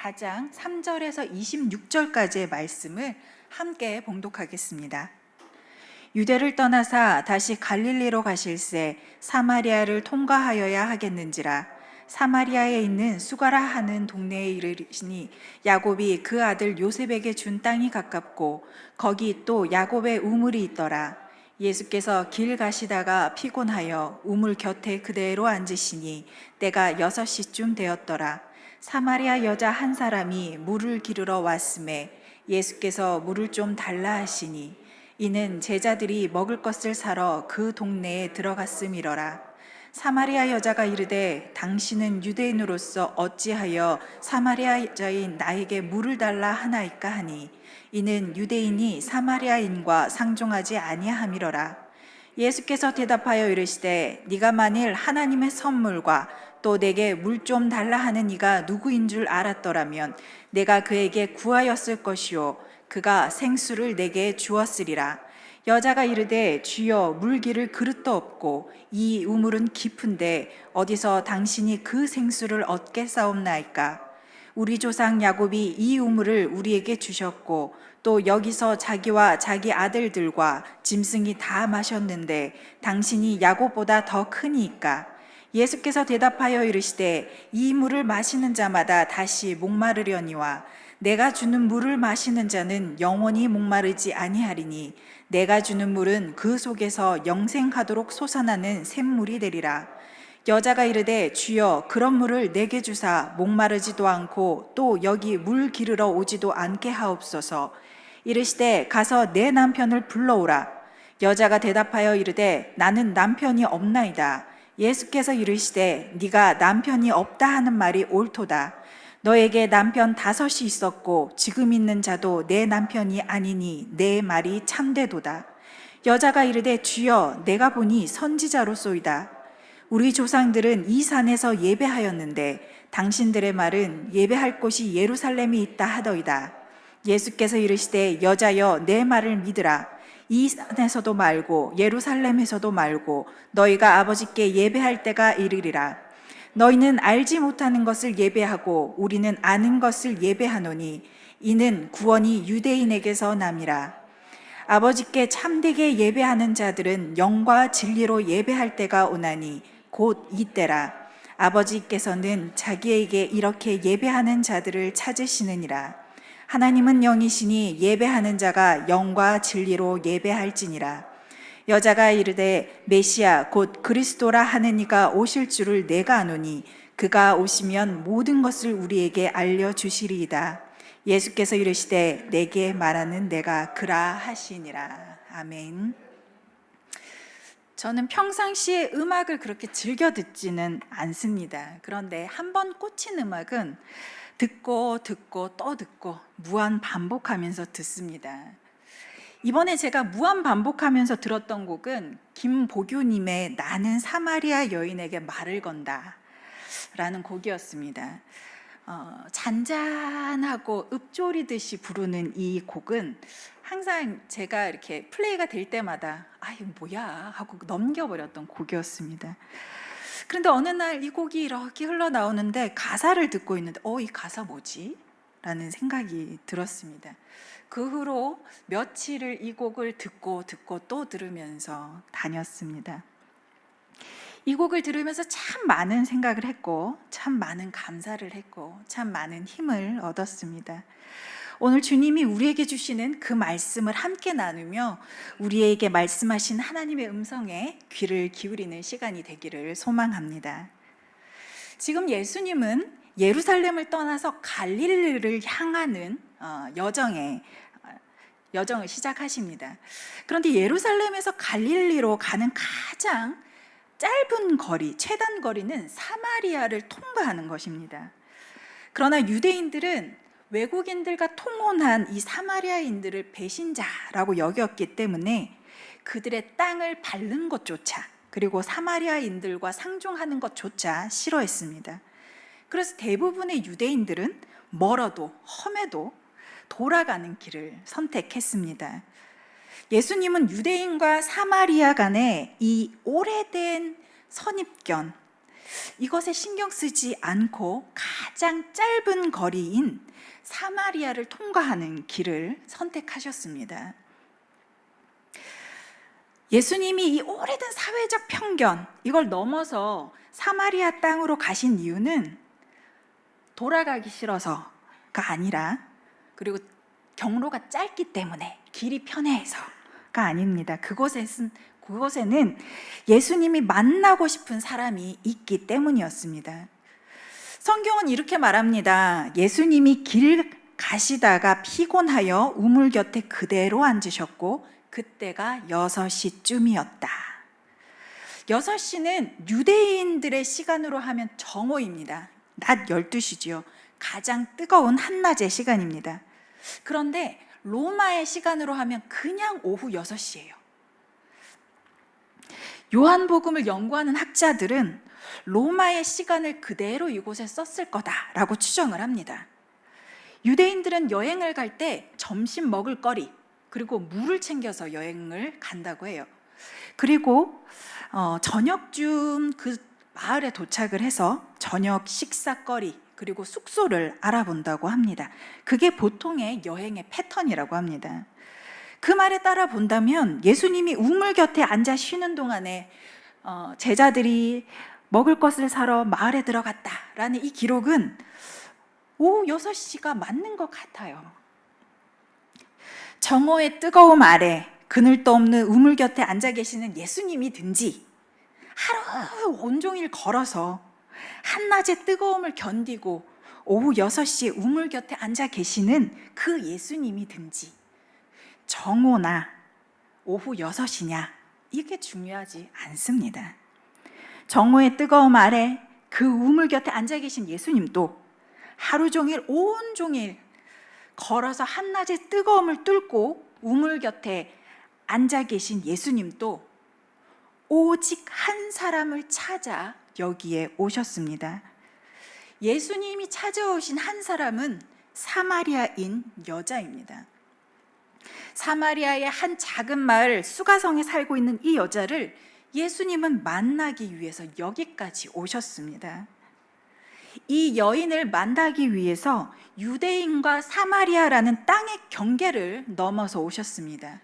4장 3절에서 26절까지의 말씀을 함께 봉독하겠습니다. 유대를 떠나사 다시 갈릴리로 가실새 사마리아를 통과하여야 하겠는지라. 사마리아에 있는 수가라 하는 동네에 이르시니 야곱이 그 아들 요셉에게 준 땅이 가깝고 거기 또 야곱의 우물이 있더라. 예수께서 길 가시다가 피곤하여 우물 곁에 그대로 앉으시니 때가 6시쯤 되었더라. 사마리아 여자 한 사람이 물을 기르러 왔음에 예수께서 물을 좀 달라 하시니 이는 제자들이 먹을 것을 사러 그 동네에 들어갔음이러라. 사마리아 여자가 이르되 당신은 유대인으로서 어찌하여 사마리아 여자인 나에게 물을 달라 하나이까 하니 이는 유대인이 사마리아인과 상종하지 아니함이러라. 예수께서 대답하여 이르시되 네가 만일 하나님의 선물과 또 내게 물 좀 달라 하는 이가 누구인 줄 알았더라면 내가 그에게 구하였을 것이요 그가 생수를 내게 주었으리라. 여자가 이르되 주여 물 기를 그릇도 없고 이 우물은 깊은데 어디서 당신이 그 생수를 얻겠사옵나이까. 우리 조상 야곱이 이 우물을 우리에게 주셨고 또 여기서 자기와 자기 아들들과 짐승이 다 마셨는데 당신이 야곱보다 더 크니까. 예수께서 대답하여 이르시되 이 물을 마시는 자마다 다시 목마르려니와 내가 주는 물을 마시는 자는 영원히 목마르지 아니하리니 내가 주는 물은 그 속에서 영생하도록 솟아나는 샘물이 되리라. 여자가 이르되 주여 그런 물을 내게 주사 목마르지도 않고 또 여기 물 기르러 오지도 않게 하옵소서. 이르시되 가서 내 남편을 불러오라. 여자가 대답하여 이르되 나는 남편이 없나이다. 예수께서 이르시되 네가 남편이 없다 하는 말이 옳도다. 너에게 남편 5이 있었고 지금 있는 자도 내 남편이 아니니 내 말이 참되도다. 여자가 이르되 주여 내가 보니 선지자로소이다. 우리 조상들은 이 산에서 예배하였는데 당신들의 말은 예배할 곳이 예루살렘이 있다 하더이다. 예수께서 이르시되 여자여 내 말을 믿으라. 이 산에서도 말고 예루살렘에서도 말고 너희가 아버지께 예배할 때가 이르리라. 너희는 알지 못하는 것을 예배하고 우리는 아는 것을 예배하노니 이는 구원이 유대인에게서 남이라. 아버지께 참되게 예배하는 자들은 영과 진리로 예배할 때가 오나니 곧 이때라. 아버지께서는 자기에게 이렇게 예배하는 자들을 찾으시느니라. 하나님은 영이시니 예배하는 자가 영과 진리로 예배할지니라. 여자가 이르되 메시아 곧 그리스도라 하는 이가 오실 줄을 내가 아노니 그가 오시면 모든 것을 우리에게 알려주시리이다. 예수께서 이르시되 내게 말하는 내가 그라 하시니라. 아멘. 저는 평상시에 음악을 그렇게 즐겨 듣지는 않습니다. 그런데 한번 꽂힌 음악은 듣고 또 듣고 무한 반복하면서 듣습니다. 이번에 제가 무한 반복하면서 들었던 곡은 김보규님의 나는 사마리아 여인에게 말을 건다 라는 곡이었습니다. 잔잔하고 읊조리듯이 부르는 이 곡은 항상 제가 이렇게 플레이가 될 때마다 이거 뭐야 하고 넘겨버렸던 곡이었습니다. 그런데 어느 날 이 곡이 이렇게 흘러나오는데 가사를 듣고 있는데 이 가사 뭐지? 라는 생각이 들었습니다. 그 후로 며칠을 이 곡을 듣고 또 들으면서 다녔습니다. 이 곡을 들으면서 참 많은 생각을 했고 참 많은 감사를 했고 참 많은 힘을 얻었습니다. 오늘 주님이 우리에게 주시는 그 말씀을 함께 나누며 우리에게 말씀하신 하나님의 음성에 귀를 기울이는 시간이 되기를 소망합니다. 지금 예수님은 예루살렘을 떠나서 갈릴리를 향하는 여정을 시작하십니다. 그런데 예루살렘에서 갈릴리로 가는 가장 짧은 거리, 최단 거리는 사마리아를 통과하는 것입니다. 그러나 유대인들은 외국인들과 통혼한 이 사마리아인들을 배신자라고 여겼기 때문에 그들의 땅을 밟는 것조차 그리고 사마리아인들과 상종하는 것조차 싫어했습니다. 그래서 대부분의 유대인들은 멀어도 험해도 돌아가는 길을 선택했습니다. 예수님은 유대인과 사마리아 간의 이 오래된 선입견, 이것에 신경 쓰지 않고 가장 짧은 거리인 사마리아를 통과하는 길을 선택하셨습니다. 예수님이 이 오래된 사회적 편견, 이걸 넘어서 사마리아 땅으로 가신 이유는 돌아가기 싫어서가 아니라, 그리고 경로가 짧기 때문에, 길이 편해서가 아닙니다. 그곳에는 예수님이 만나고 싶은 사람이 있기 때문이었습니다. 성경은 이렇게 말합니다. 예수님이 길 가시다가 피곤하여 우물 곁에 그대로 앉으셨고 그때가 6시쯤이었다. 6시는 유대인들의 시간으로 하면 정오입니다. 낮 12시죠. 가장 뜨거운 한낮의 시간입니다. 그런데 로마의 시간으로 하면 그냥 오후 6시예요. 요한복음을 연구하는 학자들은 로마의 시간을 그대로 이곳에 썼을 거다라고 추정을 합니다. 유대인들은 여행을 갈 때 점심 먹을 거리, 그리고 물을 챙겨서 여행을 간다고 해요. 그리고 저녁쯤 그 마을에 도착을 해서 저녁 식사거리, 그리고 숙소를 알아본다고 합니다. 그게 보통의 여행의 패턴이라고 합니다. 그 말에 따라 본다면 예수님이 우물 곁에 앉아 쉬는 동안에 제자들이 먹을 것을 사러 마을에 들어갔다라는 이 기록은 오후 6시가 맞는 것 같아요. 정오의 뜨거움 아래 그늘도 없는 우물 곁에 앉아 계시는 예수님이든지, 하루 온종일 걸어서 한낮의 뜨거움을 견디고 오후 6시에 우물 곁에 앉아 계시는 그 예수님이든지, 정오나 오후 6시냐, 이게 중요하지 않습니다. 정오의 뜨거움 아래 그 우물 곁에 앉아 계신 예수님도, 하루 종일 온종일 걸어서 한낮의 뜨거움을 뚫고 우물 곁에 앉아 계신 예수님도 오직 한 사람을 찾아 여기에 오셨습니다. 예수님이 찾아오신 한 사람은 사마리아인 여자입니다. 사마리아의 한 작은 마을 수가성에 살고 있는 이 여자를 예수님은 만나기 위해서 여기까지 오셨습니다. 이 여인을 만나기 위해서 유대인과 사마리아라는 땅의 경계를 넘어서 오셨습니다.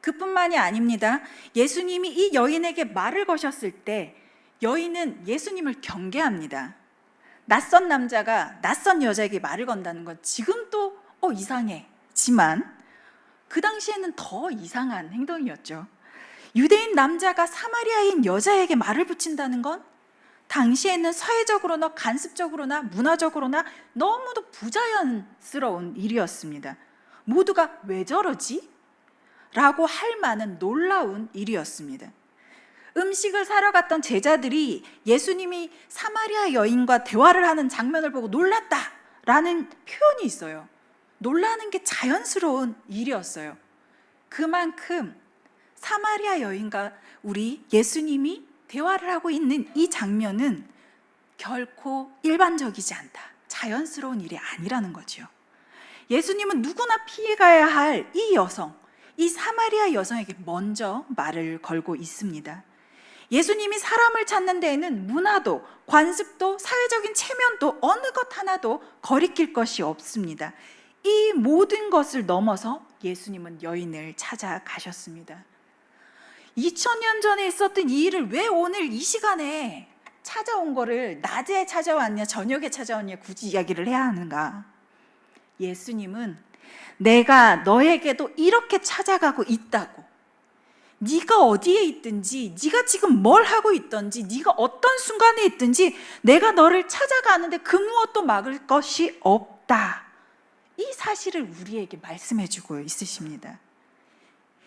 그뿐만이 아닙니다. 예수님이 이 여인에게 말을 거셨을 때 여인은 예수님을 경계합니다. 낯선 남자가 낯선 여자에게 말을 건다는 건 지금도 이상해지만 그 당시에는 더 이상한 행동이었죠. 유대인 남자가 사마리아인 여자에게 말을 붙인다는 건 당시에는 사회적으로나 간습적으로나 문화적으로나 너무도 부자연스러운 일이었습니다. 모두가 왜 저러지? 라고 할 만한 놀라운 일이었습니다. 음식을 사러 갔던 제자들이 예수님이 사마리아 여인과 대화를 하는 장면을 보고 놀랐다라는 표현이 있어요. 놀라는 게 자연스러운 일이었어요. 그만큼 사마리아 여인과 우리 예수님이 대화를 하고 있는 이 장면은 결코 일반적이지 않다, 자연스러운 일이 아니라는 거죠. 예수님은 누구나 피해가야 할 이 여성, 이 사마리아 여성에게 먼저 말을 걸고 있습니다. 예수님이 사람을 찾는 데에는 문화도, 관습도, 사회적인 체면도 어느 것 하나도 거리낄 것이 없습니다. 이 모든 것을 넘어서 예수님은 여인을 찾아가셨습니다. 2000년 전에 있었던 이 일을 왜 오늘 이 시간에 찾아온 거를 낮에 찾아왔냐 저녁에 찾아왔냐 굳이 이야기를 해야 하는가? 예수님은 내가 너에게도 이렇게 찾아가고 있다고, 네가 어디에 있든지, 네가 지금 뭘 하고 있든지, 네가 어떤 순간에 있든지 내가 너를 찾아가는데 그 무엇도 막을 것이 없다, 이 사실을 우리에게 말씀해주고 있으십니다.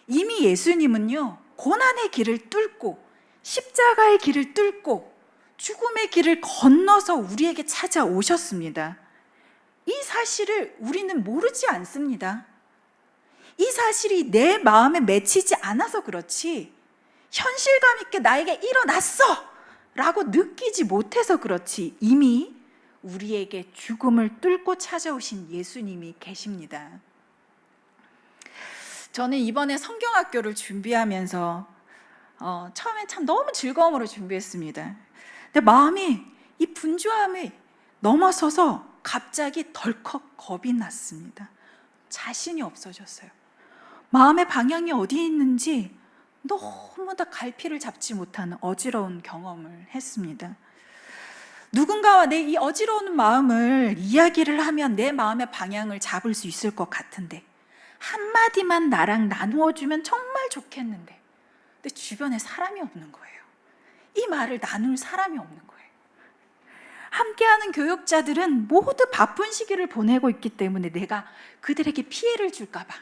이미 예수님은요, 고난의 길을 뚫고 십자가의 길을 뚫고 죽음의 길을 건너서 우리에게 찾아오셨습니다. 이 사실을 우리는 모르지 않습니다. 이 사실이 내 마음에 맺히지 않아서 그렇지, 현실감 있게 나에게 일어났어 라고 느끼지 못해서 그렇지, 이미 우리에게 죽음을 뚫고 찾아오신 예수님이 계십니다. 저는 이번에 성경학교를 준비하면서 처음엔 참 너무 즐거움으로 준비했습니다. 내 마음이 이 분주함에 넘어서서 갑자기 덜컥 겁이 났습니다. 자신이 없어졌어요. 마음의 방향이 어디에 있는지 너무나 갈피를 잡지 못하는 어지러운 경험을 했습니다. 누군가와 내 이 어지러운 마음을 이야기를 하면 내 마음의 방향을 잡을 수 있을 것 같은데, 한마디만 나랑 나누어주면 정말 좋겠는데, 근데 주변에 사람이 없는 거예요. 이 말을 나눌 사람이 없는 거예요. 함께하는 교역자들은 모두 바쁜 시기를 보내고 있기 때문에 내가 그들에게 피해를 줄까 봐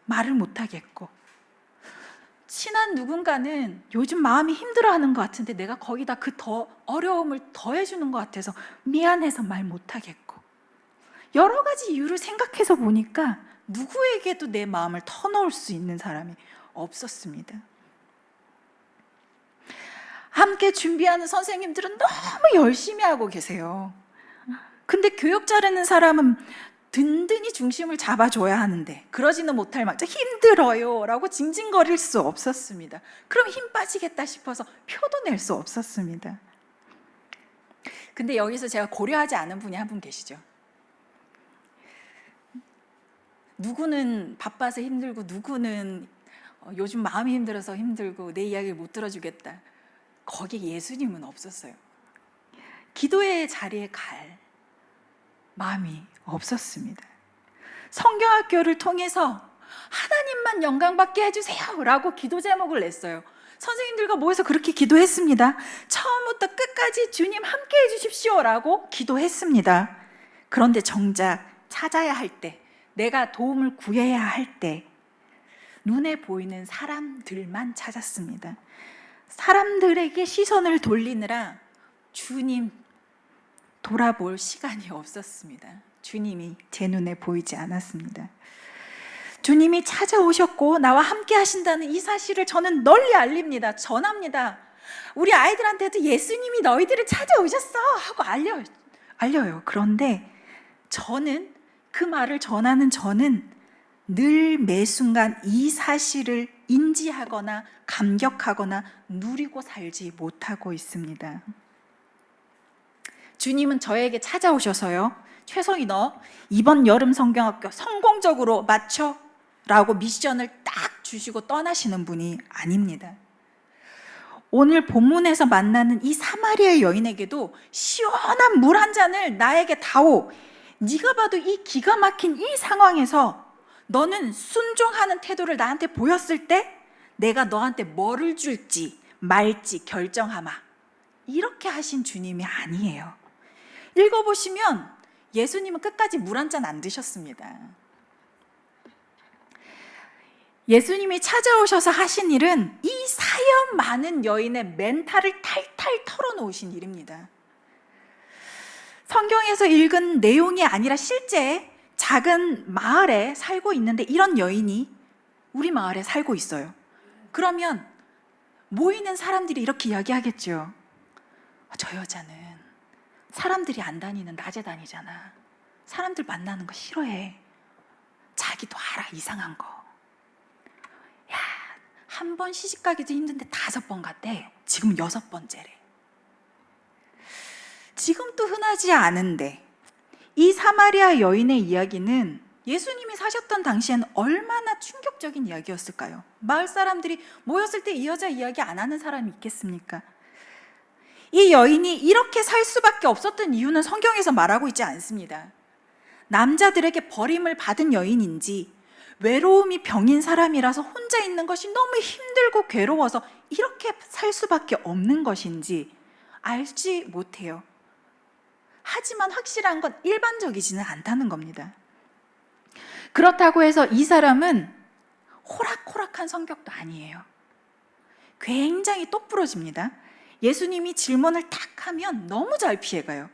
말을 못하겠고, 친한 누군가는 요즘 마음이 힘들어하는 것 같은데 내가 거기다 그 더 어려움을 더해주는 것 같아서 미안해서 말 못하겠고, 여러 가지 이유를 생각해서 보니까 누구에게도 내 마음을 터놓을 수 있는 사람이 없었습니다. 함께 준비하는 선생님들은 너무 열심히 하고 계세요. 근데 교역자라는 사람은 든든히 중심을 잡아줘야 하는데 그러지는 못할 만큼 힘들어요 라고 징징거릴 수 없었습니다. 그럼 힘 빠지겠다 싶어서 표도 낼 수 없었습니다. 근데 여기서 제가 고려하지 않은 분이 한 분 계시죠. 누구는 바빠서 힘들고, 누구는 요즘 마음이 힘들어서 힘들고 내 이야기를 못 들어주겠다. 거기 예수님은 없었어요. 기도의 자리에 갈 마음이 없었습니다. 성경학교를 통해서 하나님만 영광받게 해주세요 라고 기도 제목을 냈어요. 선생님들과 모여서 그렇게 기도했습니다. 처음부터 끝까지 주님 함께 해주십시오 라고 기도했습니다. 그런데 정작 찾아야 할 때, 내가 도움을 구해야 할 때 눈에 보이는 사람들만 찾았습니다. 사람들에게 시선을 돌리느라 주님 돌아볼 시간이 없었습니다. 주님이 제 눈에 보이지 않았습니다. 주님이 찾아오셨고 나와 함께 하신다는 이 사실을 저는 널리 알립니다. 전합니다. 우리 아이들한테도 예수님이 너희들을 찾아오셨어 하고 알려요. 그런데 저는 그 말을 전하는 저는 늘 매 순간 이 사실을 인지하거나 감격하거나 누리고 살지 못하고 있습니다. 주님은 저에게 찾아오셔서요, 최성희 너 이번 여름 성경학교 성공적으로 마쳐 라고 미션을 딱 주시고 떠나시는 분이 아닙니다. 오늘 본문에서 만나는 이 사마리아 여인에게도 시원한 물 한 잔을 나에게 다오, 네가 봐도 이 기가 막힌 이 상황에서 너는 순종하는 태도를 나한테 보였을 때 내가 너한테 뭐를 줄지 말지 결정하마, 이렇게 하신 주님이 아니에요. 읽어보시면 예수님은 끝까지 물 한 잔 안 드셨습니다. 예수님이 찾아오셔서 하신 일은 이 사연 많은 여인의 멘탈을 탈탈 털어놓으신 일입니다. 성경에서 읽은 내용이 아니라 실제 작은 마을에 살고 있는데 이런 여인이 우리 마을에 살고 있어요. 그러면 모이는 사람들이 이렇게 이야기하겠죠. 저 여자는 사람들이 안 다니는 낮에 다니잖아. 사람들 만나는 거 싫어해. 자기도 알아, 이상한 거. 야, 한 번 시집가기도 힘든데 5번 갔대. 지금 6번째래. 지금도 흔하지 않은데 이 사마리아 여인의 이야기는 예수님이 사셨던 당시에는 얼마나 충격적인 이야기였을까요? 마을 사람들이 모였을 때 이 여자 이야기 안 하는 사람이 있겠습니까? 이 여인이 이렇게 살 수밖에 없었던 이유는 성경에서 말하고 있지 않습니다. 남자들에게 버림을 받은 여인인지, 외로움이 병인 사람이라서 혼자 있는 것이 너무 힘들고 괴로워서 이렇게 살 수밖에 없는 것인지 알지 못해요. 하지만 확실한 건 일반적이지는 않다는 겁니다. 그렇다고 해서 이 사람은 호락호락한 성격도 아니에요. 굉장히 똑부러집니다. 예수님이 질문을 탁 하면 너무 잘 피해가요.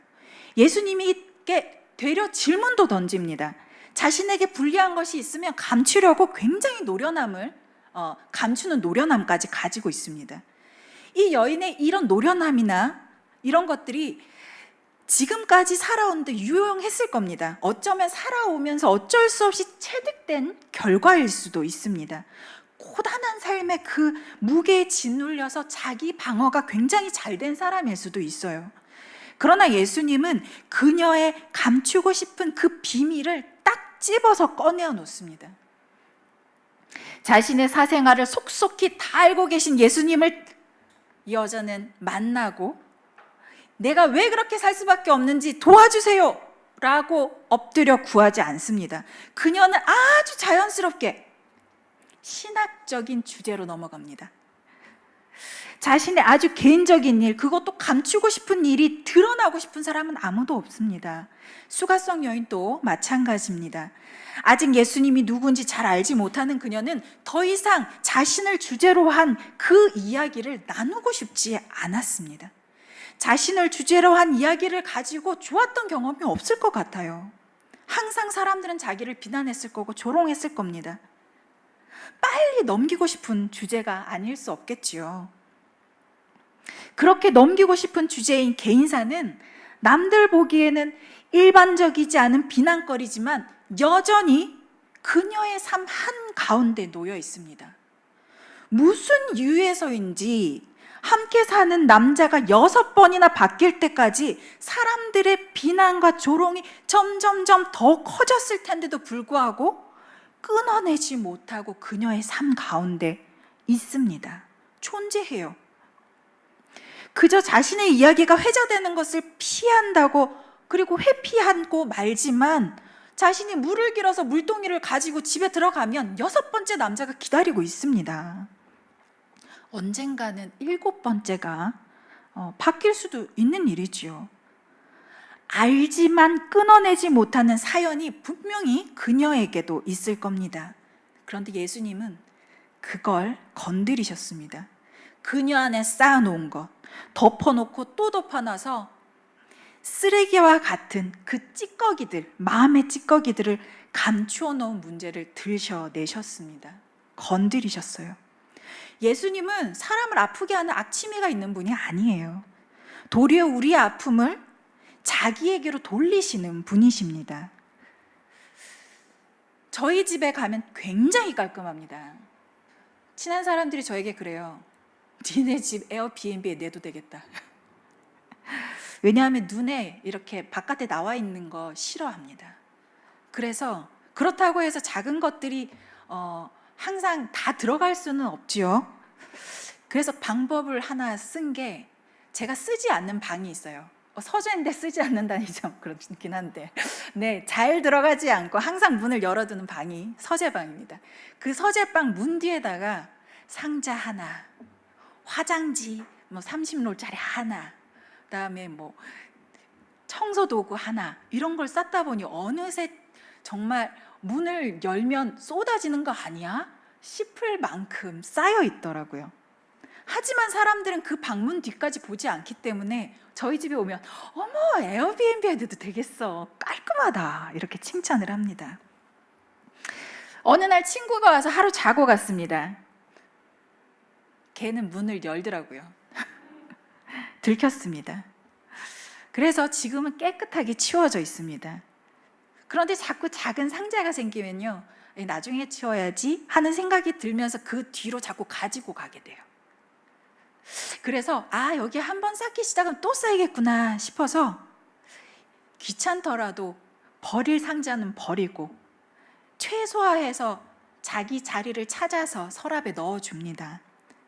예수님께 되려 질문도 던집니다. 자신에게 불리한 것이 있으면 감추려고 굉장히 노련함을 감추는 노련함까지 가지고 있습니다. 이 여인의 이런 노련함이나 이런 것들이 지금까지 살아오는데 유용했을 겁니다. 어쩌면 살아오면서 어쩔 수 없이 체득된 결과일 수도 있습니다. 고단한 삶의 그 무게에 짓눌려서 자기 방어가 굉장히 잘 된 사람일 수도 있어요. 그러나 예수님은 그녀의 감추고 싶은 그 비밀을 딱 집어서 꺼내어 놓습니다. 자신의 사생활을 속속히 다 알고 계신 예수님을 이 여자는 만나고 내가 왜 그렇게 살 수밖에 없는지 도와주세요 라고 엎드려 구하지 않습니다. 그녀는 아주 자연스럽게 신학적인 주제로 넘어갑니다. 자신의 아주 개인적인 일, 그것도 감추고 싶은 일이 드러나고 싶은 사람은 아무도 없습니다. 수가성 여인도 마찬가지입니다. 아직 예수님이 누군지 잘 알지 못하는 그녀는 더 이상 자신을 주제로 한 그 이야기를 나누고 싶지 않았습니다. 자신을 주제로 한 이야기를 가지고 좋았던 경험이 없을 것 같아요. 항상 사람들은 자기를 비난했을 거고 조롱했을 겁니다. 빨리 넘기고 싶은 주제가 아닐 수 없겠지요. 그렇게 넘기고 싶은 주제인 개인사는 남들 보기에는 일반적이지 않은 비난거리지만 여전히 그녀의 삶 한가운데 놓여 있습니다. 무슨 이유에서인지 함께 사는 남자가 6번이나 바뀔 때까지 사람들의 비난과 조롱이 점점점 더 커졌을 텐데도 불구하고 끊어내지 못하고 그녀의 삶 가운데 있습니다. 존재해요. 그저 자신의 이야기가 회자되는 것을 피한다고, 그리고 회피하고 말지만 자신이 물을 길어서 물동이를 가지고 집에 들어가면 6번째 남자가 기다리고 있습니다. 언젠가는 7번째가 바뀔 수도 있는 일이지요. 알지만 끊어내지 못하는 사연이 분명히 그녀에게도 있을 겁니다. 그런데 예수님은 그걸 건드리셨습니다. 그녀 안에 쌓아놓은 것 덮어놓고 또 덮어놔서 쓰레기와 같은 그 찌꺼기들, 마음의 찌꺼기들을 감추어 놓은 문제를 들춰내셨습니다. 건드리셨어요. 예수님은 사람을 아프게 하는 악취미가 있는 분이 아니에요. 도리어 우리의 아픔을 자기에게로 돌리시는 분이십니다. 저희 집에 가면 굉장히 깔끔합니다. 친한 사람들이 저에게 그래요. 니네 집 에어비앤비에 내도 되겠다. 왜냐하면 눈에 이렇게 바깥에 나와 있는 거 싫어합니다. 그래서 그렇다고 해서 작은 것들이 항상 다 들어갈 수는 없지요. 그래서 방법을 하나 쓴 게, 제가 쓰지 않는 방이 있어요. 서재인데 쓰지 않는다니 좀 그렇긴 한데, 네, 잘 들어가지 않고 항상 문을 열어두는 방이 서재방입니다. 그 서재방 문 뒤에다가 상자 하나, 화장지 30롤짜리 하나, 그다음에 청소 도구 하나, 이런 걸 쌓다 보니 어느새 정말 문을 열면 쏟아지는 거 아니야? 싶을 만큼 쌓여 있더라고요. 하지만 사람들은 그 방문 뒤까지 보지 않기 때문에 저희 집에 오면 어머, 에어비앤비에 넣어도 되겠어, 깔끔하다, 이렇게 칭찬을 합니다. 어느 날 친구가 와서 하루 자고 갔습니다. 걔는 문을 열더라고요. 들켰습니다. 그래서 지금은 깨끗하게 치워져 있습니다. 그런데 자꾸 작은 상자가 생기면요, 나중에 치워야지 하는 생각이 들면서 그 뒤로 자꾸 가지고 가게 돼요. 그래서 여기 한번 쌓기 시작하면 또 쌓이겠구나 싶어서 귀찮더라도 버릴 상자는 버리고 최소화해서 자기 자리를 찾아서 서랍에 넣어줍니다.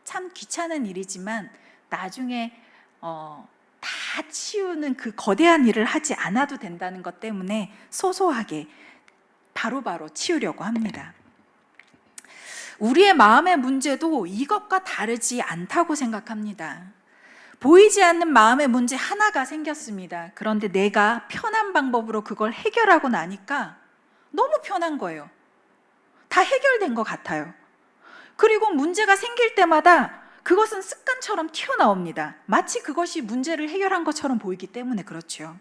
참 귀찮은 일이지만 나중에 다 치우는 그 거대한 일을 하지 않아도 된다는 것 때문에 소소하게 바로바로 치우려고 합니다. 우리의 마음의 문제도 이것과 다르지 않다고 생각합니다. 보이지 않는 마음의 문제 하나가 생겼습니다. 그런데 내가 편한 방법으로 그걸 해결하고 나니까 너무 편한 거예요. 다 해결된 것 같아요. 그리고 문제가 생길 때마다 그것은 습관처럼 튀어나옵니다. 마치 그것이 문제를 해결한 것처럼 보이기 때문에 그렇죠.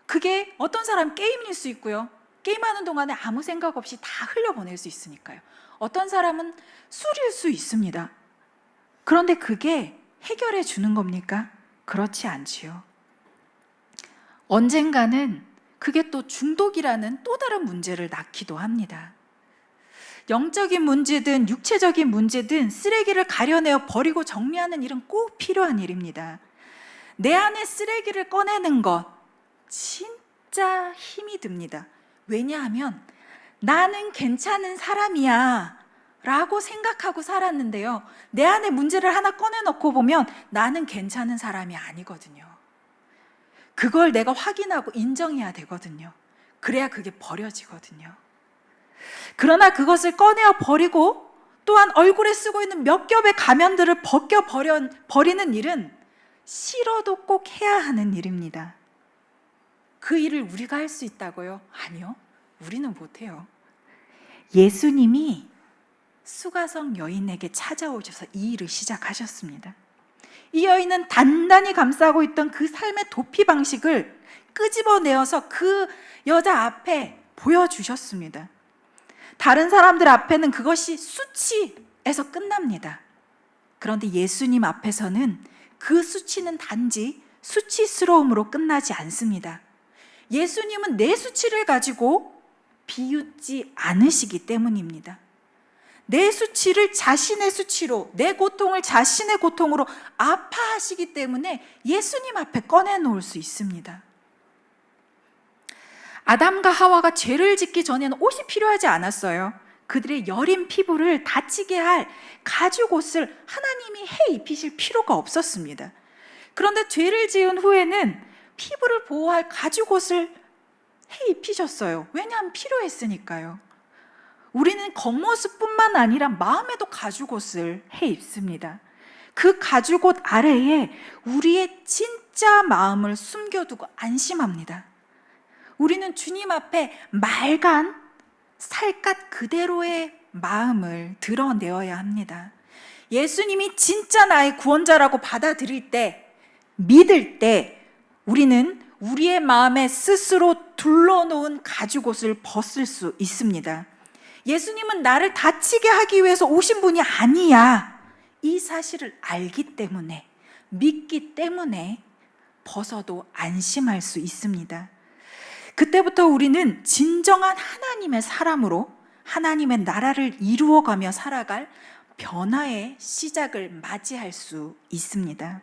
그게 어떤 사람 게임일 수 있고요. 게임하는 동안에 아무 생각 없이 다 흘려보낼 수 있으니까요. 어떤 사람은 술일 수 있습니다. 그런데 그게 해결해 주는 겁니까? 그렇지 않지요. 언젠가는 그게 또 중독이라는 또 다른 문제를 낳기도 합니다. 영적인 문제든 육체적인 문제든 쓰레기를 가려내어 버리고 정리하는 일은 꼭 필요한 일입니다. 내 안에 쓰레기를 꺼내는 것 진짜 힘이 듭니다. 왜냐하면 나는 괜찮은 사람이야 라고 생각하고 살았는데요, 내 안에 문제를 하나 꺼내놓고 보면 나는 괜찮은 사람이 아니거든요. 그걸 내가 확인하고 인정해야 되거든요. 그래야 그게 버려지거든요. 그러나 그것을 꺼내어 버리고 또한 얼굴에 쓰고 있는 몇 겹의 가면들을 벗겨 버리는 일은 싫어도 꼭 해야 하는 일입니다. 그 일을 우리가 할 수 있다고요? 아니요, 우리는 못해요. 예수님이 수가성 여인에게 찾아오셔서 이 일을 시작하셨습니다. 이 여인은 단단히 감싸고 있던 그 삶의 도피 방식을 끄집어내어서 그 여자 앞에 보여주셨습니다. 다른 사람들 앞에는 그것이 수치에서 끝납니다. 그런데 예수님 앞에서는 그 수치는 단지 수치스러움으로 끝나지 않습니다. 예수님은 내 수치를 가지고 비웃지 않으시기 때문입니다. 내 수치를 자신의 수치로, 내 고통을 자신의 고통으로 아파하시기 때문에 예수님 앞에 꺼내놓을 수 있습니다. 아담과 하와가 죄를 짓기 전에는 옷이 필요하지 않았어요. 그들의 여린 피부를 다치게 할 가죽 옷을 하나님이 해 입히실 필요가 없었습니다. 그런데 죄를 지은 후에는 피부를 보호할 가죽 옷을 해 입히셨어요. 왜냐하면 필요했으니까요. 우리는 겉모습뿐만 아니라 마음에도 가죽 옷을 해 입습니다. 그 가죽 옷 아래에 우리의 진짜 마음을 숨겨두고 안심합니다. 우리는 주님 앞에 맑은 살갗 그대로의 마음을 드러내어야 합니다. 예수님이 진짜 나의 구원자라고 받아들일 때, 믿을 때 우리는 우리의 마음에 스스로 둘러놓은 가죽옷을 벗을 수 있습니다. 예수님은 나를 다치게 하기 위해서 오신 분이 아니야, 이 사실을 알기 때문에, 믿기 때문에 벗어도 안심할 수 있습니다. 그때부터 우리는 진정한 하나님의 사람으로 하나님의 나라를 이루어가며 살아갈 변화의 시작을 맞이할 수 있습니다.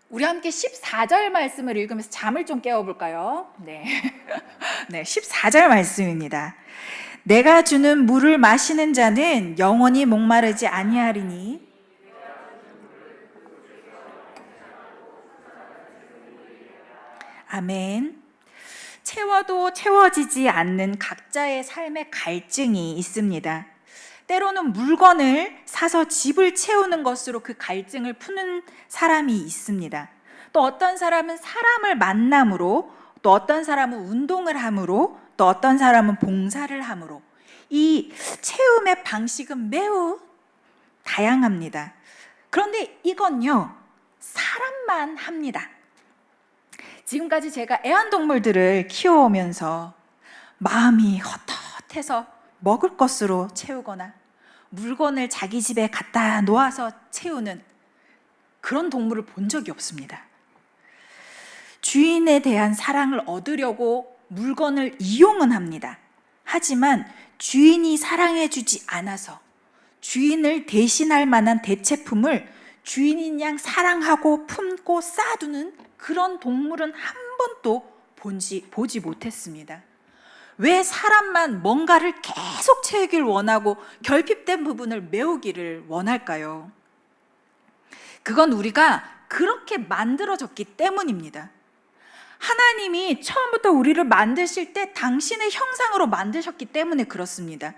우리 함께 14절 말씀을 읽으면서 잠을 좀 깨워볼까요? 네, 14절 말씀입니다. 내가 주는 물을 마시는 자는 영원히 목마르지 아니하리니 아멘. 채워도 채워지지 않는 각자의 삶의 갈증이 있습니다. 때로는 물건을 사서 집을 채우는 것으로 그 갈증을 푸는 사람이 있습니다. 또 어떤 사람은 사람을 만남으로, 또 어떤 사람은 운동을 함으로, 또 어떤 사람은 봉사를 함으로, 이 채움의 방식은 매우 다양합니다. 그런데 이건요, 사람만 합니다. 지금까지 제가 애완동물들을 키워오면서 마음이 헛헛해서 먹을 것으로 채우거나 물건을 자기 집에 갖다 놓아서 채우는 그런 동물을 본 적이 없습니다. 주인에 대한 사랑을 얻으려고 물건을 이용은 합니다. 하지만 주인이 사랑해주지 않아서 주인을 대신할 만한 대체품을 주인인 양 사랑하고 품고 쌓아두는 그런 동물은 한 번도 보지 못했습니다. 왜 사람만 뭔가를 계속 채우길 원하고 결핍된 부분을 메우기를 원할까요? 그건 우리가 그렇게 만들어졌기 때문입니다. 하나님이 처음부터 우리를 만드실 때 당신의 형상으로 만드셨기 때문에 그렇습니다.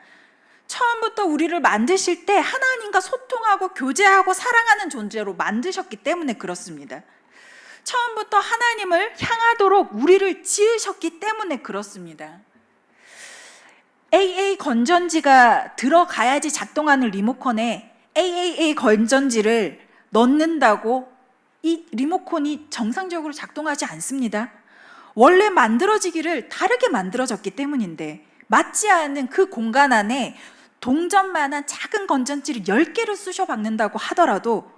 처음부터 우리를 만드실 때 하나님과 소통하고 교제하고 사랑하는 존재로 만드셨기 때문에 그렇습니다. 처음부터 하나님을 향하도록 우리를 지으셨기 때문에 그렇습니다. AA 건전지가 들어가야지 작동하는 리모컨에 AAA 건전지를 넣는다고 이 리모컨이 정상적으로 작동하지 않습니다. 원래 만들어지기를 다르게 만들어졌기 때문인데, 맞지 않은 그 공간 안에 동전만한 작은 건전지를 10개를 쑤셔 박는다고 하더라도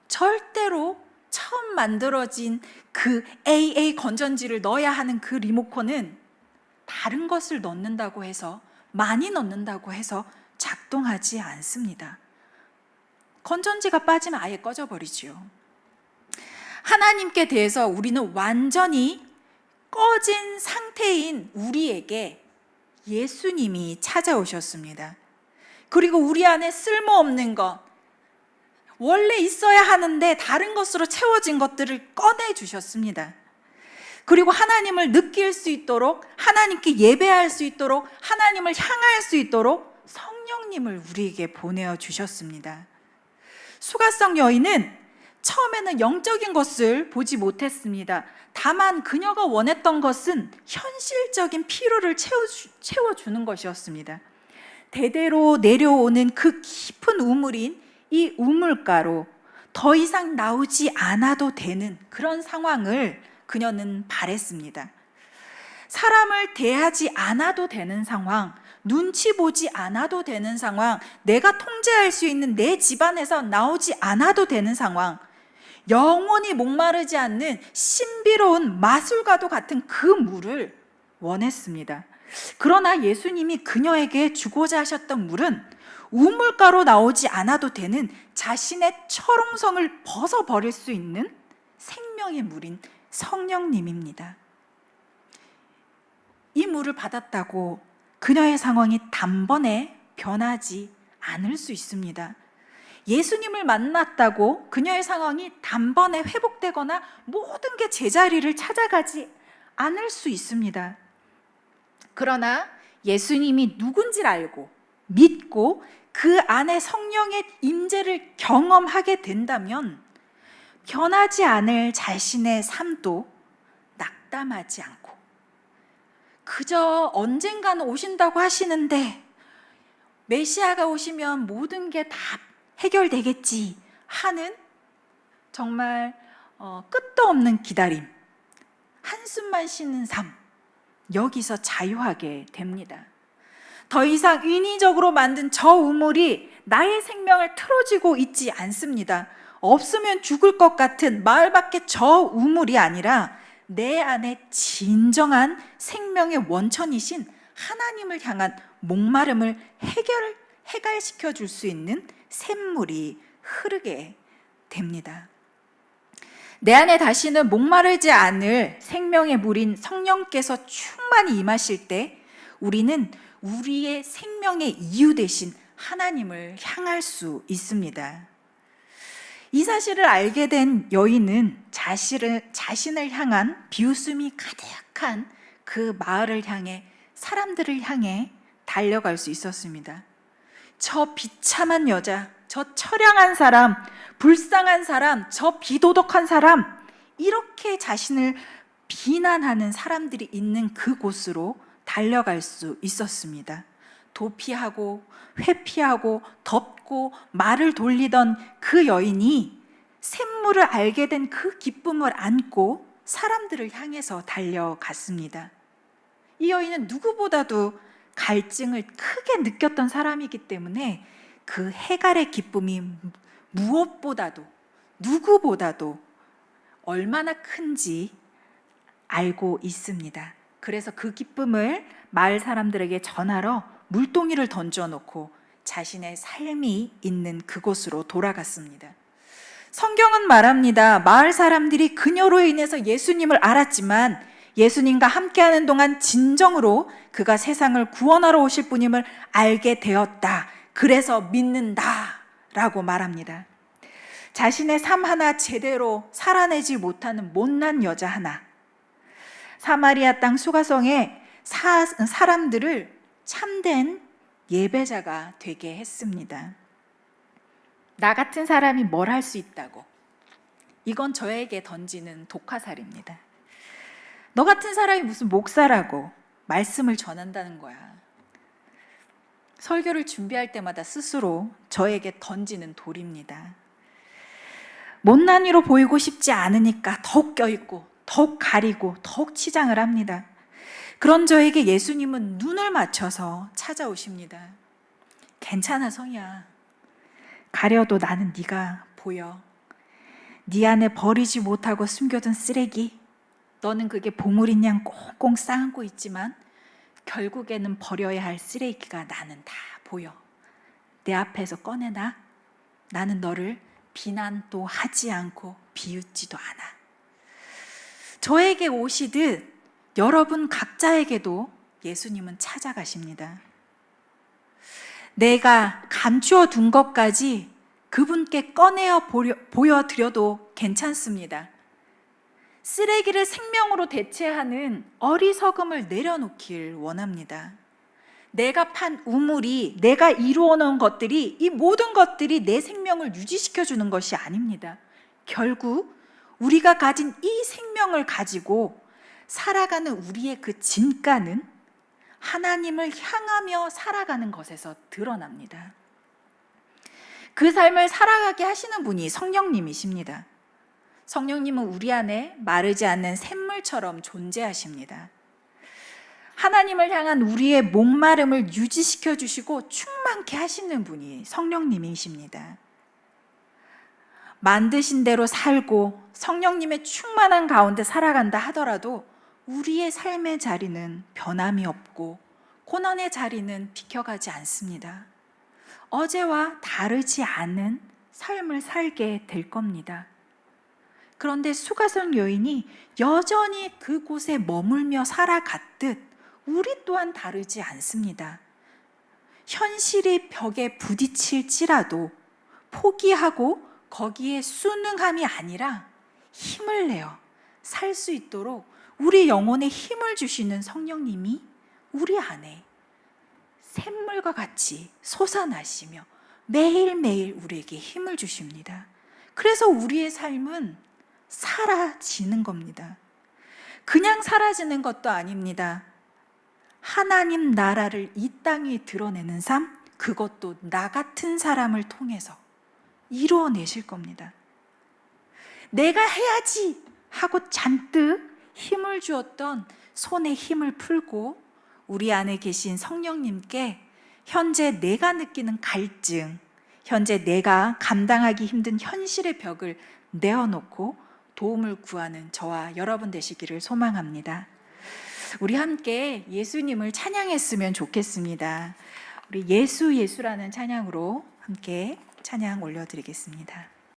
절대로 처음 만들어진 그 AA 건전지를 넣어야 하는 그 리모컨은 다른 것을 넣는다고 해서 많이 넣는다고 해서 작동하지 않습니다. 건전지가 빠지면 아예 꺼져버리지요. 하나님께 대해서 우리는 완전히 꺼진 상태인 우리에게 예수님이 찾아오셨습니다. 그리고 우리 안에 쓸모없는 것, 원래 있어야 하는데 다른 것으로 채워진 것들을 꺼내 주셨습니다. 그리고 하나님을 느낄 수 있도록, 하나님께 예배할 수 있도록, 하나님을 향할 수 있도록 성령님을 우리에게 보내어 주셨습니다. 수가성 여인은 처음에는 영적인 것을 보지 못했습니다. 다만 그녀가 원했던 것은 현실적인 필요를 채워주는 것이었습니다. 대대로 내려오는 그 깊은 우물인 이 우물가로 더 이상 나오지 않아도 되는 그런 상황을 그녀는 바랬습니다. 사람을 대하지 않아도 되는 상황, 눈치 보지 않아도 되는 상황, 내가 통제할 수 있는 내 집안에서 나오지 않아도 되는 상황, 영원히 목마르지 않는 신비로운 마술과도 같은 그 물을 원했습니다. 그러나 예수님이 그녀에게 주고자 하셨던 물은 우물가로 나오지 않아도 되는 자신의 철옹성을 벗어버릴 수 있는 생명의 물인 성령님입니다. 이 물을 받았다고 그녀의 상황이 단번에 변하지 않을 수 있습니다. 예수님을 만났다고 그녀의 상황이 단번에 회복되거나 모든 게 제자리를 찾아가지 않을 수 있습니다. 그러나 예수님이 누군지를 알고 믿고 그 안에 성령의 임재를 경험하게 된다면 변하지 않을 자신의 삶도 낙담하지 않고 그저 언젠가는 오신다고 하시는데 메시아가 오시면 모든 게 다 해결되겠지 하는 정말 끝도 없는 기다림, 한숨만 쉬는 삶, 여기서 자유하게 됩니다. 더 이상 인위적으로 만든 저 우물이 나의 생명을 틀어쥐고 있지 않습니다. 없으면 죽을 것 같은 마을 밖의 저 우물이 아니라 내 안에 진정한 생명의 원천이신 하나님을 향한 목마름을 해결시켜 줄 수 있는 샘물이 흐르게 됩니다. 내 안에 다시는 목마르지 않을 생명의 물인 성령께서 충만히 임하실 때 우리는 우리의 생명의 이유 되신 하나님을 향할 수 있습니다. 이 사실을 알게 된 여인은 자신을 향한 비웃음이 가득한 그 마을을 향해, 사람들을 향해 달려갈 수 있었습니다. 저 비참한 여자, 저 처량한 사람, 불쌍한 사람, 저 비도덕한 사람, 이렇게 자신을 비난하는 사람들이 있는 그곳으로 달려갈 수 있었습니다. 도피하고 회피하고 덮고 말을 돌리던 그 여인이 샘물을 알게 된 그 기쁨을 안고 사람들을 향해서 달려갔습니다. 이 여인은 누구보다도 갈증을 크게 느꼈던 사람이기 때문에 그 해갈의 기쁨이 무엇보다도 누구보다도 얼마나 큰지 알고 있습니다. 그래서 그 기쁨을 마을 사람들에게 전하러 물동이를 던져놓고 자신의 삶이 있는 그곳으로 돌아갔습니다. 성경은 말합니다. 마을 사람들이 그녀로 인해서 예수님을 알았지만 예수님과 함께하는 동안 진정으로 그가 세상을 구원하러 오실 분임을 알게 되었다. 그래서 믿는다 라고 말합니다. 자신의 삶 하나 제대로 살아내지 못하는 못난 여자 하나, 사마리아 땅 수가성의 사람들을 참된 예배자가 되게 했습니다. 나 같은 사람이 뭘 할 수 있다고? 이건 저에게 던지는 독화살입니다. 너 같은 사람이 무슨 목사라고 말씀을 전한다는 거야. 설교를 준비할 때마다 스스로 저에게 던지는 돌입니다. 못난이로 보이고 싶지 않으니까 더욱 껴있고 더욱 가리고 더욱 치장을 합니다. 그런 저에게 예수님은 눈을 맞춰서 찾아오십니다. 괜찮아 성이야. 가려도 나는 네가 보여. 네 안에 버리지 못하고 숨겨둔 쓰레기, 너는 그게 보물인 양 꽁꽁 싸안고 있지만 결국에는 버려야 할 쓰레기가 나는 다 보여. 내 앞에서 꺼내놔. 나는 너를 비난도 하지 않고 비웃지도 않아. 저에게 오시듯 여러분 각자에게도 예수님은 찾아가십니다. 내가 감추어 둔 것까지 그분께 꺼내어 보여드려도 괜찮습니다. 쓰레기를 생명으로 대체하는 어리석음을 내려놓길 원합니다. 내가 판 우물이, 내가 이루어 놓은 것들이, 이 모든 것들이 내 생명을 유지시켜 주는 것이 아닙니다. 결국 우리가 가진 이 생명을 가지고 살아가는 우리의 그 진가는 하나님을 향하며 살아가는 것에서 드러납니다. 그 삶을 살아가게 하시는 분이 성령님이십니다. 성령님은 우리 안에 마르지 않는 샘물처럼 존재하십니다. 하나님을 향한 우리의 목마름을 유지시켜 주시고 충만케 하시는 분이 성령님이십니다. 만드신 대로 살고 성령님의 충만한 가운데 살아간다 하더라도 우리의 삶의 자리는 변함이 없고 고난의 자리는 비켜가지 않습니다. 어제와 다르지 않은 삶을 살게 될 겁니다. 그런데 수가성 여인이 여전히 그곳에 머물며 살아갔듯 우리 또한 다르지 않습니다. 현실이 벽에 부딪힐지라도 포기하고 거기에 순응함이 아니라 힘을 내어 살 수 있도록 우리 영혼에 힘을 주시는 성령님이 우리 안에 샘물과 같이 솟아나시며 매일매일 우리에게 힘을 주십니다. 그래서 우리의 삶은 사라지는 겁니다. 그냥 사라지는 것도 아닙니다. 하나님 나라를 이 땅에 드러내는 삶, 그것도 나 같은 사람을 통해서 이루어내실 겁니다. 내가 해야지 하고 잔뜩 힘을 주었던 손에 힘을 풀고 우리 안에 계신 성령님께 현재 내가 느끼는 갈증, 현재 내가 감당하기 힘든 현실의 벽을 내어놓고 도움을 구하는 저와 여러분 되시기를 소망합니다. 우리 함께 예수님을 찬양했으면 좋겠습니다. 우리 예수라는 찬양으로 함께 찬양 올려드리겠습니다.